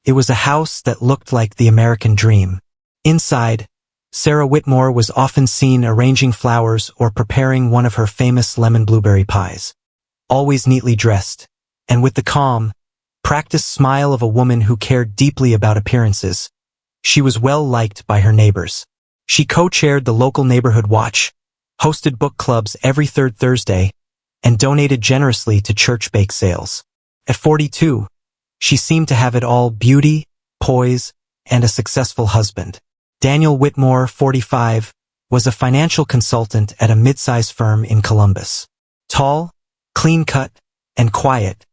It was a house that looked like the American dream. Inside, Sarah Whitmore was often seen arranging flowers or preparing one of her famous lemon blueberry pies. Always neatly dressed, and with the calm, practiced smile of a woman who cared deeply about appearances, she was well liked by her neighbors. She co-chaired the local neighborhood watch, hosted book clubs every third Thursday, and donated generously to church bake sales. At 42, she seemed to have it all: beauty, poise, and a successful husband. Daniel Whitmore, 45, was a financial consultant at a mid-size firm in Columbus. Tall, clean-cut, and quiet,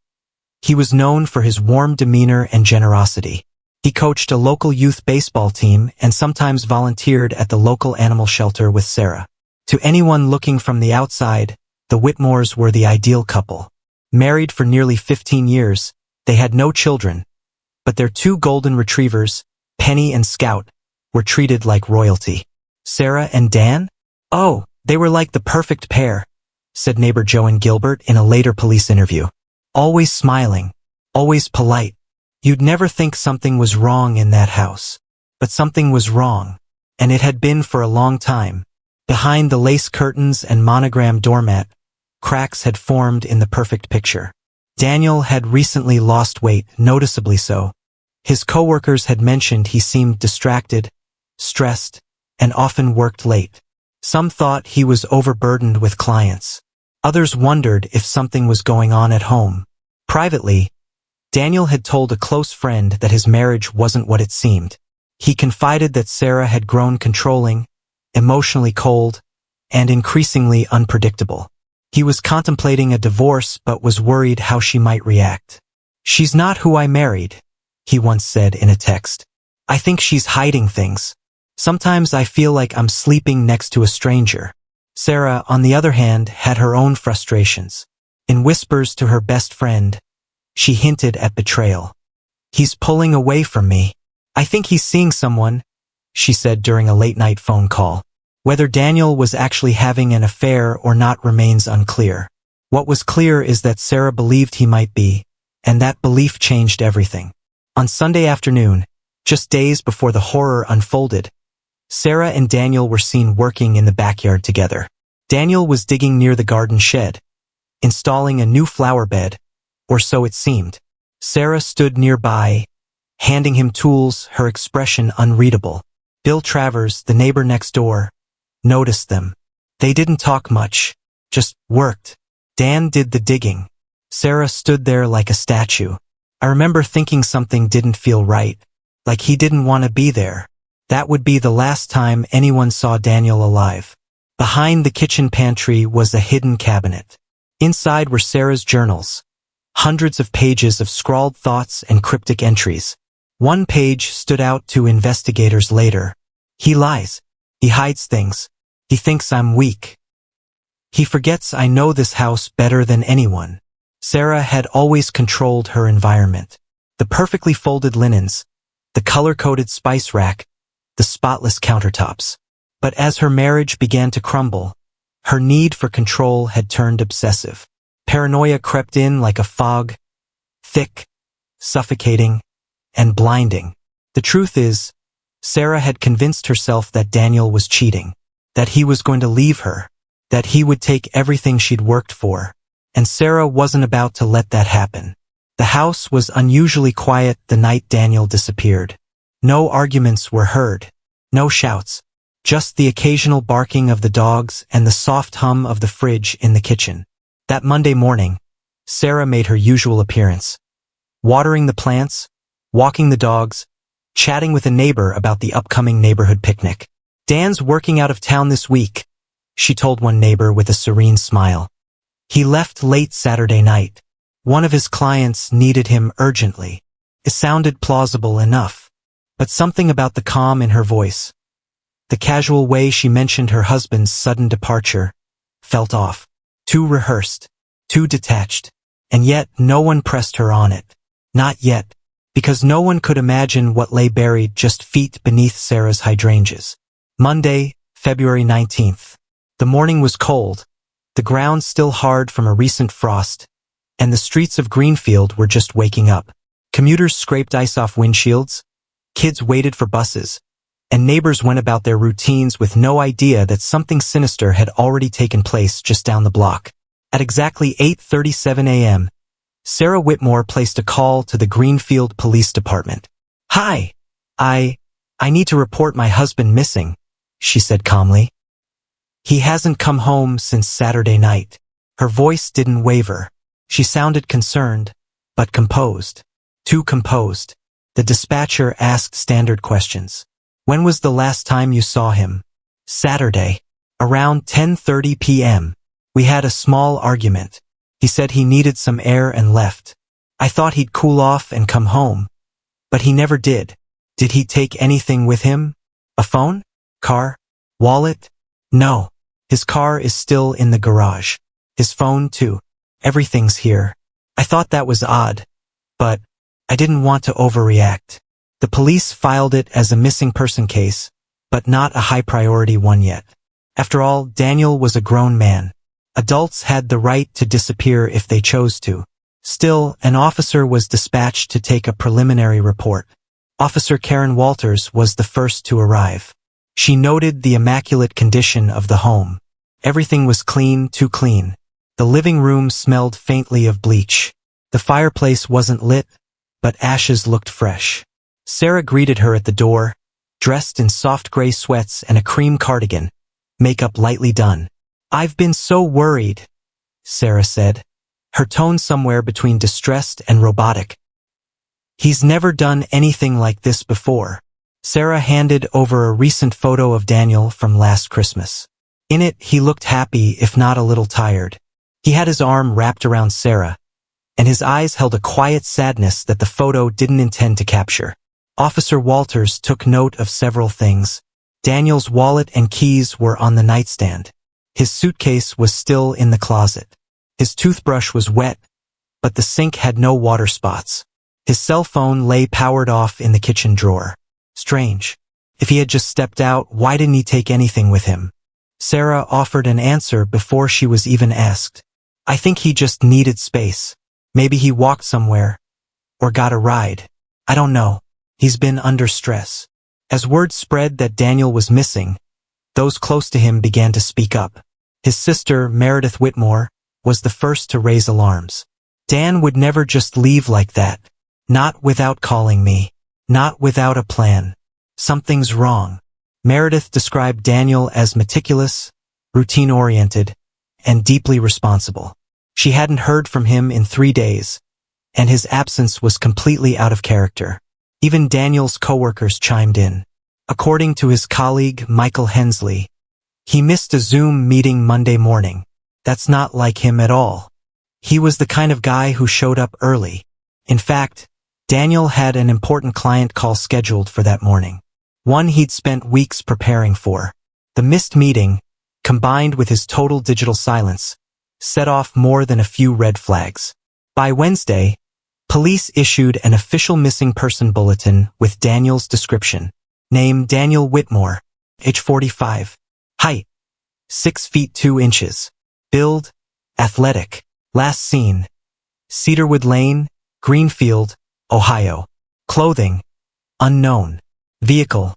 he was known for his warm demeanor and generosity. He coached a local youth baseball team and sometimes volunteered at the local animal shelter with Sarah. To anyone looking from the outside, the Whitmores were the ideal couple. Married for nearly 15 years, they had no children, but their two golden retrievers, Penny and Scout, were treated like royalty. Sarah and Dan? Oh, they were like the perfect pair, said neighbor Joan Gilbert in a later police interview. Always smiling, always polite. You'd never think something was wrong in that house. But something was wrong, and it had been for a long time. Behind the lace curtains and monogram doormat, cracks had formed in the perfect picture. Daniel had recently lost weight, noticeably so. His coworkers had mentioned he seemed distracted, stressed, and often worked late. Some thought he was overburdened with clients. Others wondered if something was going on at home. Privately, Daniel had told a close friend that his marriage wasn't what it seemed. He confided that Sarah had grown controlling, emotionally cold, and increasingly unpredictable. He was contemplating a divorce but was worried how she might react. "She's not who I married," he once said in a text. "I think she's hiding things. Sometimes I feel like I'm sleeping next to a stranger." Sarah, on the other hand, had her own frustrations. In whispers to her best friend, she hinted at betrayal. "He's pulling away from me. I think he's seeing someone," she said during a late-night phone call. Whether Daniel was actually having an affair or not remains unclear. What was clear is that Sarah believed he might be, and that belief changed everything. On Sunday afternoon, just days before the horror unfolded, Sarah and Daniel were seen working in the backyard together. Daniel was digging near the garden shed, installing a new flower bed, or so it seemed. Sarah stood nearby, handing him tools, her expression unreadable. Bill Travers, the neighbor next door, noticed them. They didn't talk much, just worked. Dan did the digging. Sarah stood there like a statue. I remember thinking something didn't feel right, like he didn't want to be there. That would be the last time anyone saw Daniel alive. Behind the kitchen pantry was a hidden cabinet. Inside were Sarah's journals, hundreds of pages of scrawled thoughts and cryptic entries. One page stood out to investigators later. "He lies. He hides things. He thinks I'm weak. He forgets I know this house better than anyone." Sarah had always controlled her environment. The perfectly folded linens, the color-coded spice rack, the spotless countertops. But as her marriage began to crumble, her need for control had turned obsessive. Paranoia crept in like a fog, thick, suffocating, and blinding. The truth is, Sarah had convinced herself that Daniel was cheating, that he was going to leave her, that he would take everything she'd worked for, and Sarah wasn't about to let that happen. The house was unusually quiet the night Daniel disappeared. No arguments were heard, no shouts, just the occasional barking of the dogs and the soft hum of the fridge in the kitchen. That Monday morning, Sarah made her usual appearance, watering the plants, walking the dogs, chatting with a neighbor about the upcoming neighborhood picnic. "Dan's working out of town this week," she told one neighbor with a serene smile. "He left late Saturday night. One of his clients needed him urgently." It sounded plausible enough, but something about the calm in her voice, the casual way she mentioned her husband's sudden departure, felt off. Too rehearsed, too detached, and yet no one pressed her on it. Not yet, because no one could imagine what lay buried just feet beneath Sarah's hydrangeas. Monday, February 19th. The morning was cold, the ground still hard from a recent frost, and the streets of Greenfield were just waking up. Commuters scraped ice off windshields, kids waited for buses, and neighbors went about their routines with no idea that something sinister had already taken place just down the block. At exactly 8:37 a.m., Sarah Whitmore placed a call to the Greenfield Police Department. "Hi, I need to report my husband missing," she said calmly. "He hasn't come home since Saturday night." Her voice didn't waver. She sounded concerned, but composed. Too composed. The dispatcher asked standard questions. "When was the last time you saw him?" "Saturday. Around 10:30 p.m. We had a small argument. He said he needed some air and left. I thought he'd cool off and come home. But he never did." "Did he take anything with him? A phone? Car? Wallet?" "No. His car is still in the garage. His phone too. Everything's here." I thought that was odd, but I didn't want to overreact. The police filed it as a missing person case, but not a high-priority one yet. After all, Daniel was a grown man. Adults had the right to disappear if they chose to. Still, an officer was dispatched to take a preliminary report. Officer Karen Walters was the first to arrive. She noted the immaculate condition of the home. Everything was clean, too clean. The living room smelled faintly of bleach. The fireplace wasn't lit, but ashes looked fresh. Sarah greeted her at the door, dressed in soft gray sweats and a cream cardigan, makeup lightly done. "I've been so worried," Sarah said, her tone somewhere between distressed and robotic. "He's never done anything like this before." Sarah handed over a recent photo of Daniel from last Christmas. In it, he looked happy, if not a little tired. He had his arm wrapped around Sarah, and his eyes held a quiet sadness that the photo didn't intend to capture. Officer Walters took note of several things. Daniel's wallet and keys were on the nightstand. His suitcase was still in the closet. His toothbrush was wet, but the sink had no water spots. His cell phone lay powered off in the kitchen drawer. Strange. If he had just stepped out, why didn't he take anything with him? Sarah offered an answer before she was even asked. "I think he just needed space. Maybe he walked somewhere, or got a ride. I don't know. He's been under stress." As word spread that Daniel was missing, those close to him began to speak up. His sister, Meredith Whitmore, was the first to raise alarms. "Dan would never just leave like that. Not without calling me. Not without a plan. Something's wrong." Meredith described Daniel as meticulous, routine-oriented, and deeply responsible. She hadn't heard from him in 3 days, and his absence was completely out of character. Even Daniel's coworkers chimed in. According to his colleague, Michael Hensley, he missed a Zoom meeting Monday morning. That's not like him at all. He was the kind of guy who showed up early. In fact, Daniel had an important client call scheduled for that morning. One he'd spent weeks preparing for. The missed meeting, combined with his total digital silence, set off more than a few red flags. By Wednesday, police issued an official missing person bulletin with Daniel's description. Name: Daniel Whitmore, age 45. Height: 6 feet 2 inches. Build: athletic. Last seen: Cedarwood Lane, Greenfield, Ohio. Clothing: unknown. Vehicle: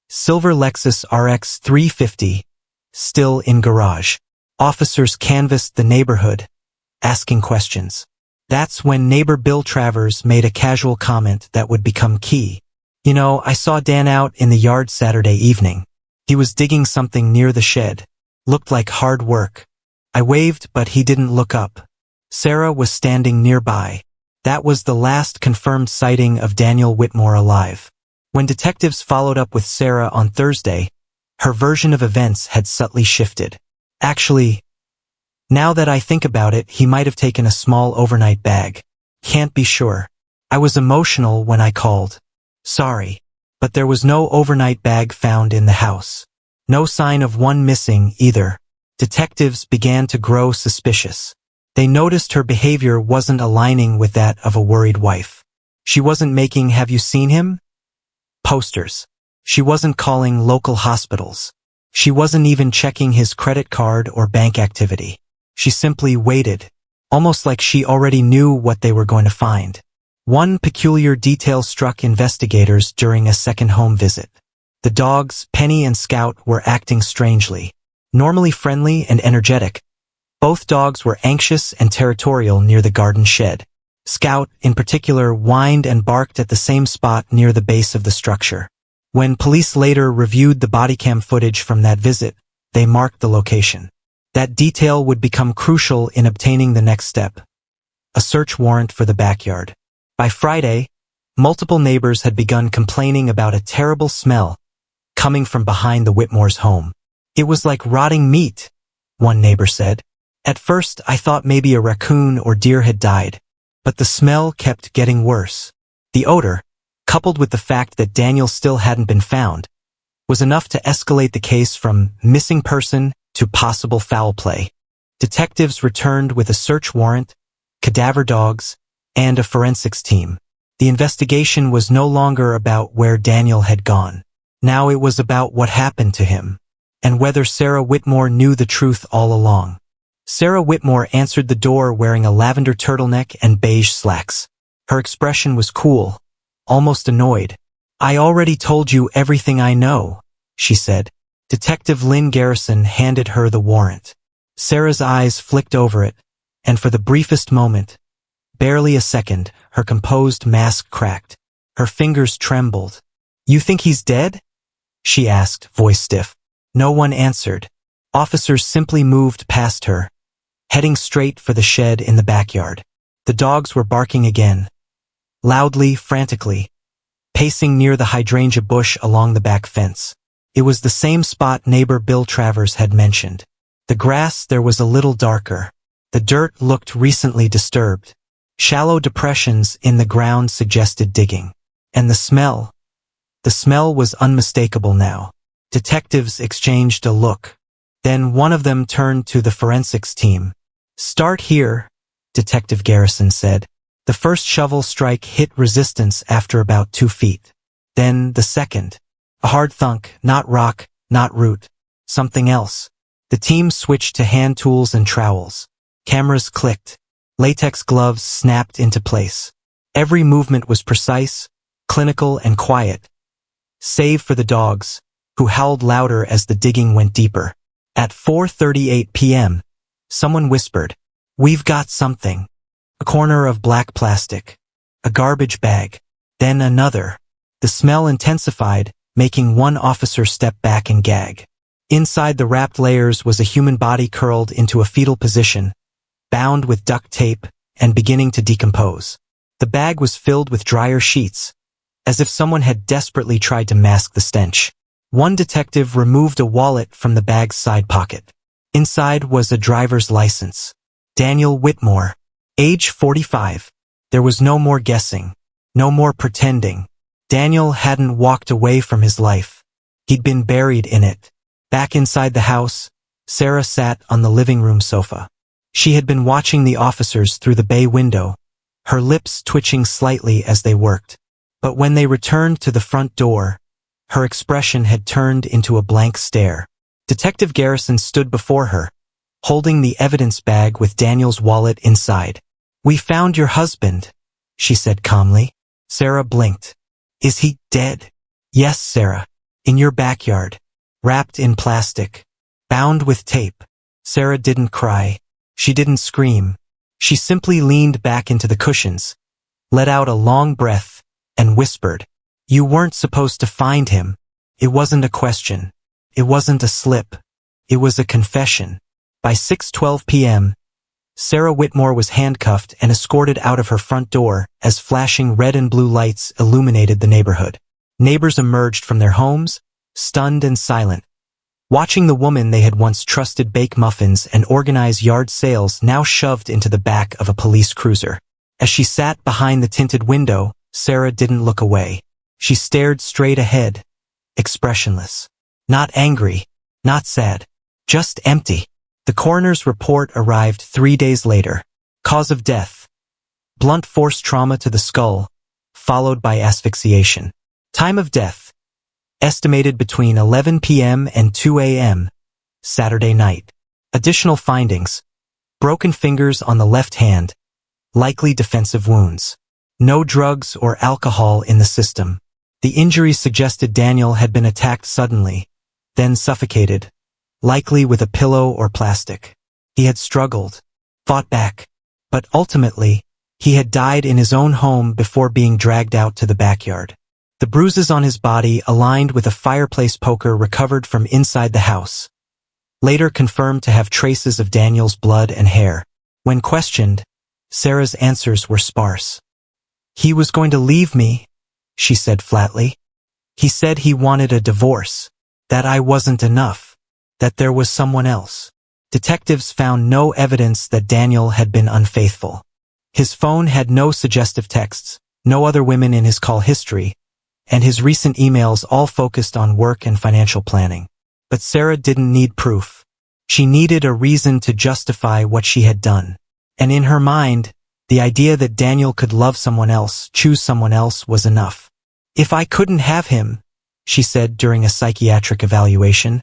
silver Lexus RX 350, still in garage. Officers canvassed the neighborhood, asking questions. That's when neighbor Bill Travers made a casual comment that would become key. "You know, I saw Dan out in the yard Saturday evening. He was digging something near the shed. Looked like hard work. I waved, but he didn't look up." Sarah was standing nearby. That was the last confirmed sighting of Daniel Whitmore alive. When detectives followed up with Sarah on Thursday, her version of events had subtly shifted. "Actually, now that I think about it, he might have taken a small overnight bag. Can't be sure. I was emotional when I called. Sorry, but there was no overnight bag found in the house. No sign of one missing either." Detectives began to grow suspicious. They noticed her behavior wasn't aligning with that of a worried wife. She wasn't making "Have you seen him?" posters. She wasn't calling local hospitals. She wasn't even checking his credit card or bank activity. She simply waited, almost like she already knew what they were going to find. One peculiar detail struck investigators during a second home visit. The dogs, Penny and Scout, were acting strangely. Normally friendly and energetic, both dogs were anxious and territorial near the garden shed. Scout, in particular, whined and barked at the same spot near the base of the structure. When police later reviewed the bodycam footage from that visit, they marked the location. That detail would become crucial in obtaining the next step: a search warrant for the backyard. By Friday, multiple neighbors had begun complaining about a terrible smell coming from behind the Whitmore's home. "It was like rotting meat," one neighbor said. "At first, I thought maybe a raccoon or deer had died, but the smell kept getting worse." The odor, coupled with the fact that Daniel still hadn't been found, was enough to escalate the case from missing person to possible foul play. Detectives returned with a search warrant, cadaver dogs, and a forensics team. The investigation was no longer about where Daniel had gone. Now it was about what happened to him, and whether Sarah Whitmore knew the truth all along. Sarah Whitmore answered the door wearing a lavender turtleneck and beige slacks. Her expression was cool, almost annoyed. "I already told you everything I know," she said. Detective Lynn Garrison handed her the warrant. Sarah's eyes flicked over it, and for the briefest moment, barely a second, her composed mask cracked. Her fingers trembled. "You think he's dead?" she asked, voice stiff. No one answered. Officers simply moved past her, heading straight for the shed in the backyard. The dogs were barking again, loudly, frantically, pacing near the hydrangea bush along the back fence. It was the same spot neighbor Bill Travers had mentioned. The grass there was a little darker. The dirt looked recently disturbed. Shallow depressions in the ground suggested digging. And the smell was unmistakable now. Detectives exchanged a look. Then one of them turned to the forensics team. "Start here," Detective Garrison said. The first shovel strike hit resistance after about 2 feet. Then the second. A hard thunk, not rock, not root. Something else. The team switched to hand tools and trowels. Cameras clicked. Latex gloves snapped into place. Every movement was precise, clinical, and quiet, save for the dogs, who howled louder as the digging went deeper. At 4:38 p.m., someone whispered, "We've got something." A corner of black plastic. A garbage bag. Then another. The smell intensified, making one officer step back and gag. Inside the wrapped layers was a human body curled into a fetal position, bound with duct tape and beginning to decompose. The bag was filled with dryer sheets, as if someone had desperately tried to mask the stench. One detective removed a wallet from the bag's side pocket. Inside was a driver's license. Daniel Whitmore, age 45. There was no more guessing, no more pretending. Daniel hadn't walked away from his life. He'd been buried in it. Back inside the house, Sarah sat on the living room sofa. She had been watching the officers through the bay window, her lips twitching slightly as they worked. But when they returned to the front door, her expression had turned into a blank stare. Detective Garrison stood before her, holding the evidence bag with Daniel's wallet inside. "We found your husband," she said calmly. Sarah blinked. "Is he dead?" "Yes, Sarah. In your backyard. Wrapped in plastic. Bound with tape." Sarah didn't cry. She didn't scream. She simply leaned back into the cushions, let out a long breath, and whispered, "You weren't supposed to find him." It wasn't a question. It wasn't a slip. It was a confession. By 6:12 p.m., Sarah Whitmore was handcuffed and escorted out of her front door as flashing red and blue lights illuminated the neighborhood. Neighbors emerged from their homes, stunned and silent, watching the woman they had once trusted bake muffins and organize yard sales now shoved into the back of a police cruiser. As she sat behind the tinted window, Sarah didn't look away. She stared straight ahead, expressionless. Not angry, not sad, just empty. The coroner's report arrived 3 days later. Cause of death: blunt force trauma to the skull, followed by asphyxiation. Time of death: estimated between 11 p.m. and 2 a.m., Saturday night. Additional findings: broken fingers on the left hand, likely defensive wounds. No drugs or alcohol in the system. The injuries suggested Daniel had been attacked suddenly, then suffocated, likely with a pillow or plastic. He had struggled, fought back, but ultimately, he had died in his own home before being dragged out to the backyard. The bruises on his body aligned with a fireplace poker recovered from inside the house, later confirmed to have traces of Daniel's blood and hair. When questioned, Sarah's answers were sparse. "He was going to leave me," she said flatly. "He said he wanted a divorce, that I wasn't enough, that there was someone else." Detectives found no evidence that Daniel had been unfaithful. His phone had no suggestive texts, no other women in his call history, and his recent emails all focused on work and financial planning. But Sarah didn't need proof. She needed a reason to justify what she had done. And in her mind, the idea that Daniel could love someone else, choose someone else, was enough. "If I couldn't have him," she said during a psychiatric evaluation,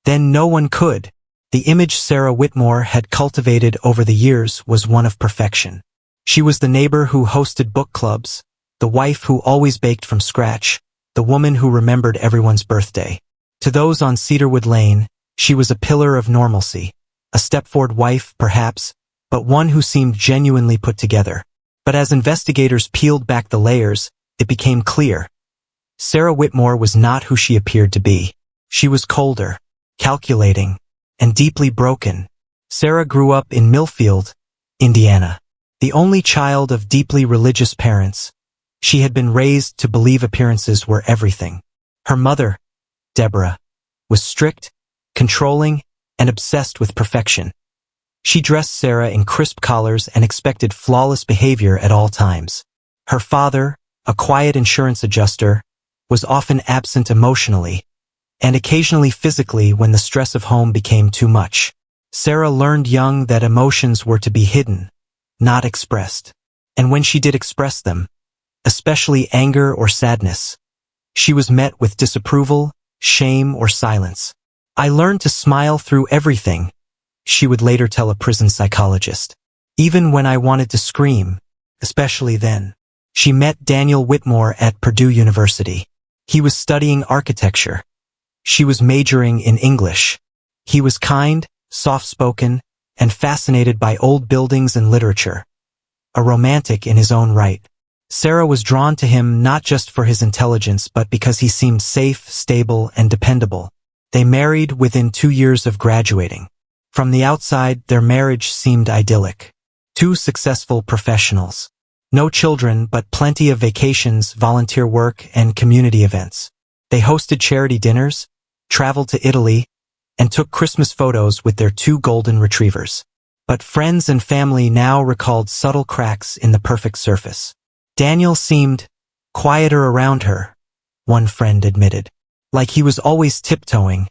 "then no one could." The image Sarah Whitmore had cultivated over the years was one of perfection. She was the neighbor who hosted book clubs, the wife who always baked from scratch, the woman who remembered everyone's birthday. To those on Cedarwood Lane, she was a pillar of normalcy, a step-forward wife, perhaps, but one who seemed genuinely put together. But as investigators peeled back the layers, it became clear. Sarah Whitmore was not who she appeared to be. She was colder, calculating, and deeply broken. Sarah grew up in Millfield, Indiana. The only child of deeply religious parents, she had been raised to believe appearances were everything. Her mother, Deborah, was strict, controlling, and obsessed with perfection. She dressed Sarah in crisp collars and expected flawless behavior at all times. Her father, a quiet insurance adjuster, was often absent emotionally, and occasionally physically when the stress of home became too much. Sarah learned young that emotions were to be hidden, not expressed. And when she did express them, especially anger or sadness, she was met with disapproval, shame, or silence. "I learned to smile through everything," she would later tell a prison psychologist. "Even when I wanted to scream, especially then." She met Daniel Whitmore at Purdue University. He was studying architecture. She was majoring in English. He was kind, soft-spoken, and fascinated by old buildings and literature. A romantic in his own right. Sarah was drawn to him not just for his intelligence but because he seemed safe, stable, and dependable. They married within 2 years of graduating. From the outside, their marriage seemed idyllic. Two successful professionals. No children, but plenty of vacations, volunteer work, and community events. They hosted charity dinners, traveled to Italy, and took Christmas photos with their 2 golden retrievers. But friends and family now recalled subtle cracks in the perfect surface. Daniel seemed quieter around her, one friend admitted. Like he was always tiptoeing,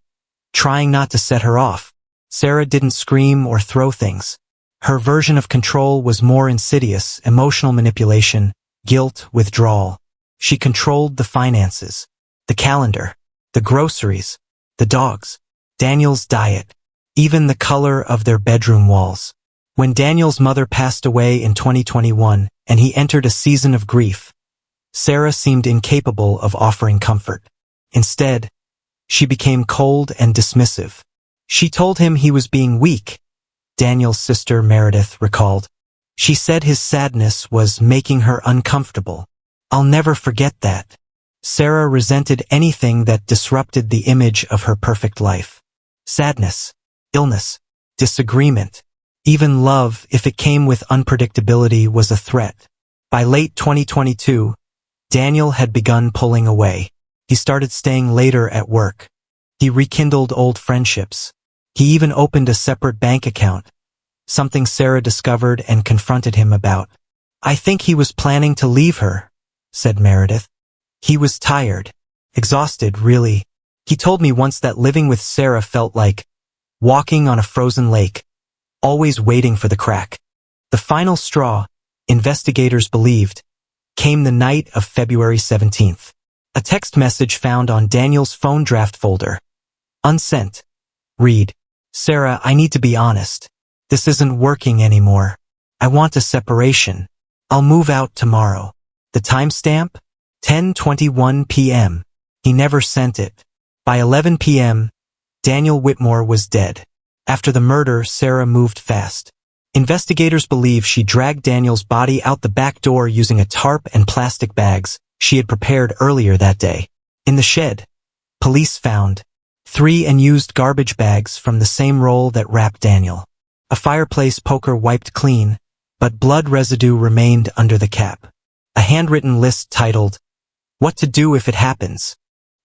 trying not to set her off. Sarah didn't scream or throw things. Her version of control was more insidious: emotional manipulation, guilt, withdrawal. She controlled the finances, the calendar, the groceries, the dogs, Daniel's diet, even the color of their bedroom walls. When Daniel's mother passed away in 2021 and he entered a season of grief, Sarah seemed incapable of offering comfort. Instead, she became cold and dismissive. She told him he was being weak, Daniel's sister Meredith recalled. She said his sadness was making her uncomfortable. "I'll never forget that." Sarah resented anything that disrupted the image of her perfect life. Sadness, illness, disagreement, even love, if it came with unpredictability, was a threat. By late 2022, Daniel had begun pulling away. He started staying later at work. He rekindled old friendships. He even opened a separate bank account, something Sarah discovered and confronted him about. "I think he was planning to leave her," said Meredith. "He was tired, exhausted, really. He told me once that living with Sarah felt like walking on a frozen lake, always waiting for the crack." The final straw, investigators believed, came the night of February 17th. A text message found on Daniel's phone draft folder. Unsent. Read, "Sarah, I need to be honest. This isn't working anymore. I want a separation. I'll move out tomorrow." The timestamp? 10:21 p.m. He never sent it. By 11 p.m., Daniel Whitmore was dead. After the murder, Sarah moved fast. Investigators believe she dragged Daniel's body out the back door using a tarp and plastic bags she had prepared earlier that day. In the shed, police found 3 unused garbage bags from the same roll that wrapped Daniel. A fireplace poker wiped clean, but blood residue remained under the cap. A handwritten list titled, "What to do if it happens."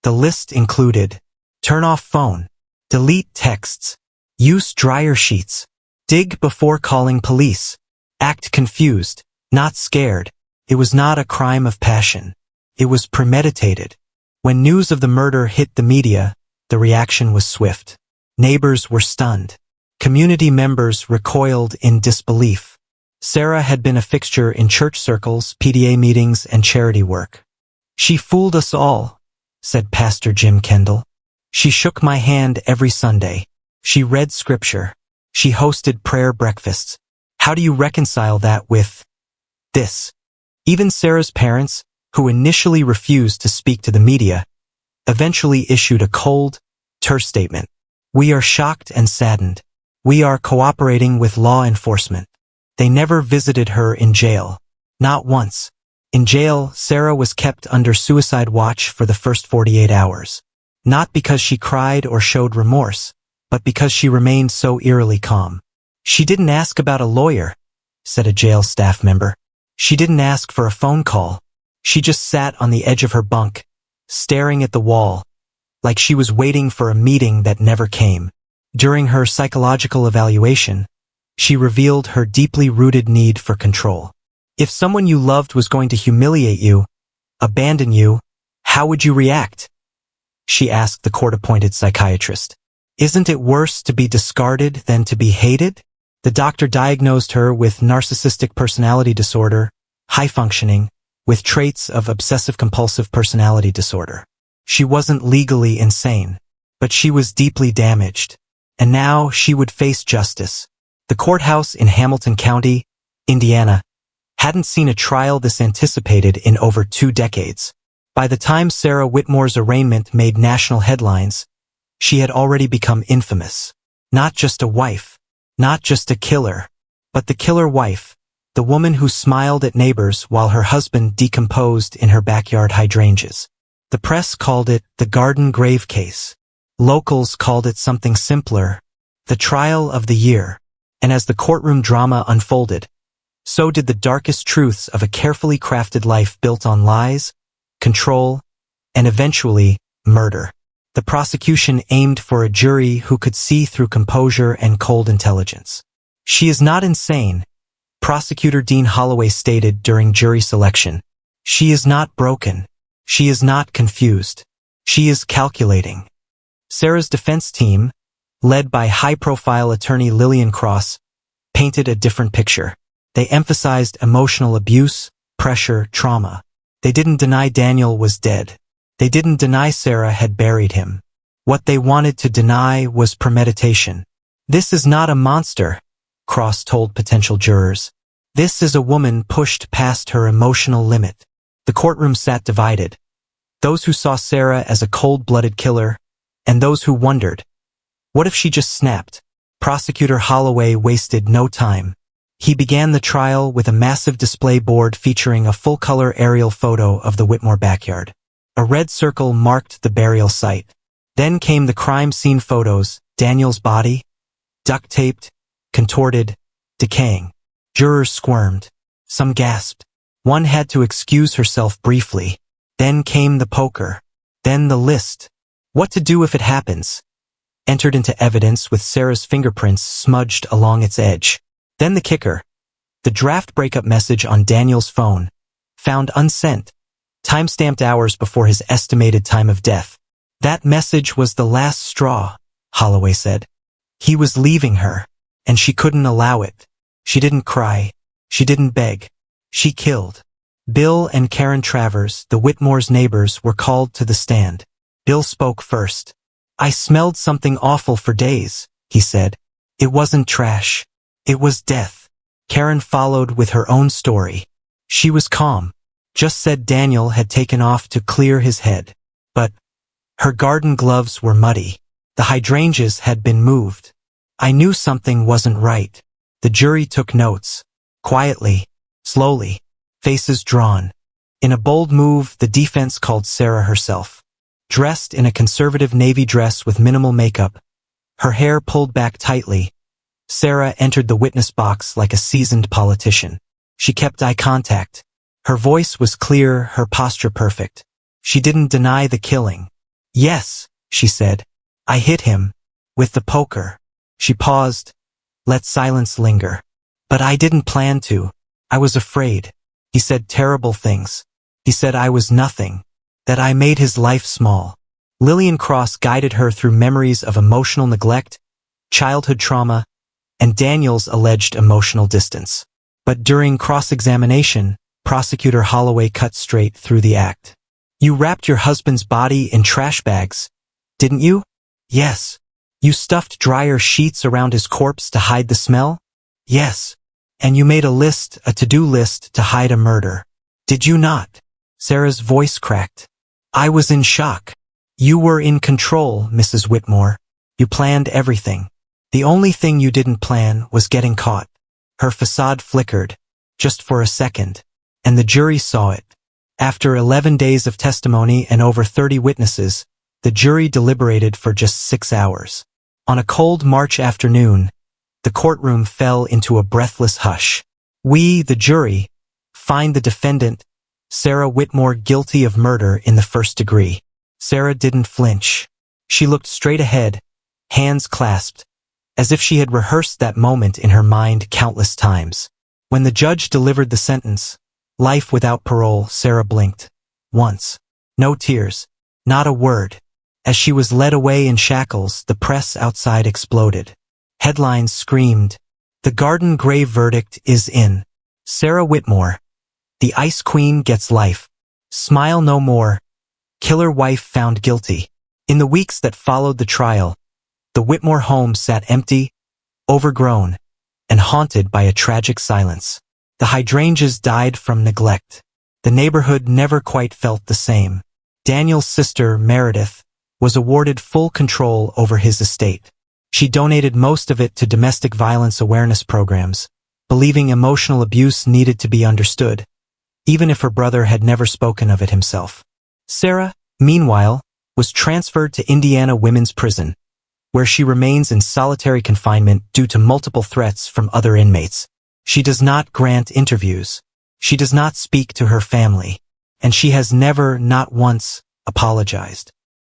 The list included, turn off phone, delete texts, use dryer sheets, dig before calling police, act confused, not scared. It was not a crime of passion. It was premeditated. When news of the murder hit the media, the reaction was swift. Neighbors were stunned. Community members recoiled in disbelief. Sarah had been a fixture in church circles, PTA meetings, and charity work. "She fooled us all," said Pastor Jim Kendall. "She shook my hand every Sunday. She read scripture. She hosted prayer breakfasts. How do you reconcile that with this?" Even Sarah's parents, who initially refused to speak to the media, eventually issued a cold, terse statement. "We are shocked and saddened. We are cooperating with law enforcement." They never visited her in jail. Not once. In jail, Sarah was kept under suicide watch for the first 48 hours. Not because she cried or showed remorse, but because she remained so eerily calm. "She didn't ask about a lawyer," said a jail staff member. "She didn't ask for a phone call. She just sat on the edge of her bunk, staring at the wall, like she was waiting for a meeting that never came." During her psychological evaluation, she revealed her deeply rooted need for control. If someone you loved was going to humiliate you, abandon you, how would you react? She asked the court-appointed psychiatrist. "Isn't it worse to be discarded than to be hated?" The doctor diagnosed her with narcissistic personality disorder, high functioning, with traits of obsessive-compulsive personality disorder. She wasn't legally insane, but she was deeply damaged, and now she would face justice. The courthouse in Hamilton County, Indiana, hadn't seen a trial this anticipated in over 2 decades. By the time Sarah Whitmore's arraignment made national headlines, she had already become infamous. Not just a wife, not just a killer, but the killer wife, the woman who smiled at neighbors while her husband decomposed in her backyard hydrangeas. The press called it the Garden Grave case. Locals called it something simpler, the trial of the year. And as the courtroom drama unfolded, so did the darkest truths of a carefully crafted life built on lies, control, and eventually, murder. The prosecution aimed for a jury who could see through composure and cold intelligence. "She is not insane," Prosecutor Dean Holloway stated during jury selection. "She is not broken. She is not confused. She is calculating." Sarah's defense team, led by high-profile attorney Lillian Cross, painted a different picture. They emphasized emotional abuse, pressure, trauma. They didn't deny Daniel was dead. They didn't deny Sarah had buried him. What they wanted to deny was premeditation. "This is not a monster," Cross told potential jurors. "This is a woman pushed past her emotional limit." The courtroom sat divided. Those who saw Sarah as a cold-blooded killer, and those who wondered, what if she just snapped? Prosecutor Holloway wasted no time. He began the trial with a massive display board featuring a full-color aerial photo of the Whitmore backyard. A red circle marked the burial site. Then came the crime scene photos, Daniel's body, duct-taped, contorted, decaying. Jurors squirmed. Some gasped. One had to excuse herself briefly. Then came the poker. Then the list. What to do if it happens? Entered into evidence with Sarah's fingerprints smudged along its edge. Then the kicker. The draft breakup message on Daniel's phone, found unsent, time-stamped hours before his estimated time of death. That message was the last straw, Holloway said. He was leaving her, and she couldn't allow it. She didn't cry. She didn't beg. She killed. Bill and Karen Travers, the Whitmore's neighbors, were called to the stand. Bill spoke first. "I smelled something awful for days," he said. "It wasn't trash. It was death." Karen followed with her own story. She was calm. Just said Daniel had taken off to clear his head. But her garden gloves were muddy. The hydrangeas had been moved. I knew something wasn't right. The jury took notes. Quietly, slowly, faces drawn. In a bold move, the defense called Sarah herself. Dressed in a conservative navy dress with minimal makeup, her hair pulled back tightly, Sarah entered the witness box like a seasoned politician. She kept eye contact. Her voice was clear, her posture perfect. She didn't deny the killing. Yes, she said. I hit him. With the poker. She paused. Let silence linger. But I didn't plan to. I was afraid. He said terrible things. He said I was nothing. That I made his life small. Lillian Cross guided her through memories of emotional neglect, childhood trauma, and Daniel's alleged emotional distance. But during cross-examination, Prosecutor Holloway cut straight through the act. You wrapped your husband's body in trash bags, didn't you? Yes. You stuffed dryer sheets around his corpse to hide the smell? Yes. And you made a to-do list to hide a murder. Did you not? Sarah's voice cracked. I was in shock. You were in control, Mrs. Whitmore. You planned everything. The only thing you didn't plan was getting caught. Her facade flickered, just for a second, and the jury saw it. After 11 days of testimony and over 30 witnesses, the jury deliberated for just 6 hours. On a cold March afternoon, the courtroom fell into a breathless hush. We, the jury, find the defendant, Sarah Whitmore, guilty of murder in the first degree. Sarah didn't flinch. She looked straight ahead, hands clasped, as if she had rehearsed that moment in her mind countless times. When the judge delivered the sentence, life without parole, Sarah blinked. Once. No tears. Not a word. As she was led away in shackles, the press outside exploded. Headlines screamed, "The Garden Grave verdict is in. Sarah Whitmore. The Ice Queen gets life. Smile no more. Killer wife found guilty." In the weeks that followed the trial, the Whitmore home sat empty, overgrown, and haunted by a tragic silence. The hydrangeas died from neglect. The neighborhood never quite felt the same. Daniel's sister, Meredith, was awarded full control over his estate. She donated most of it to domestic violence awareness programs, believing emotional abuse needed to be understood, even if her brother had never spoken of it himself. Sarah, meanwhile, was transferred to Indiana Women's Prison, where she remains in solitary confinement due to multiple threats from other inmates. She does not grant interviews. She does not speak to her family. And she has never, not once, apologized.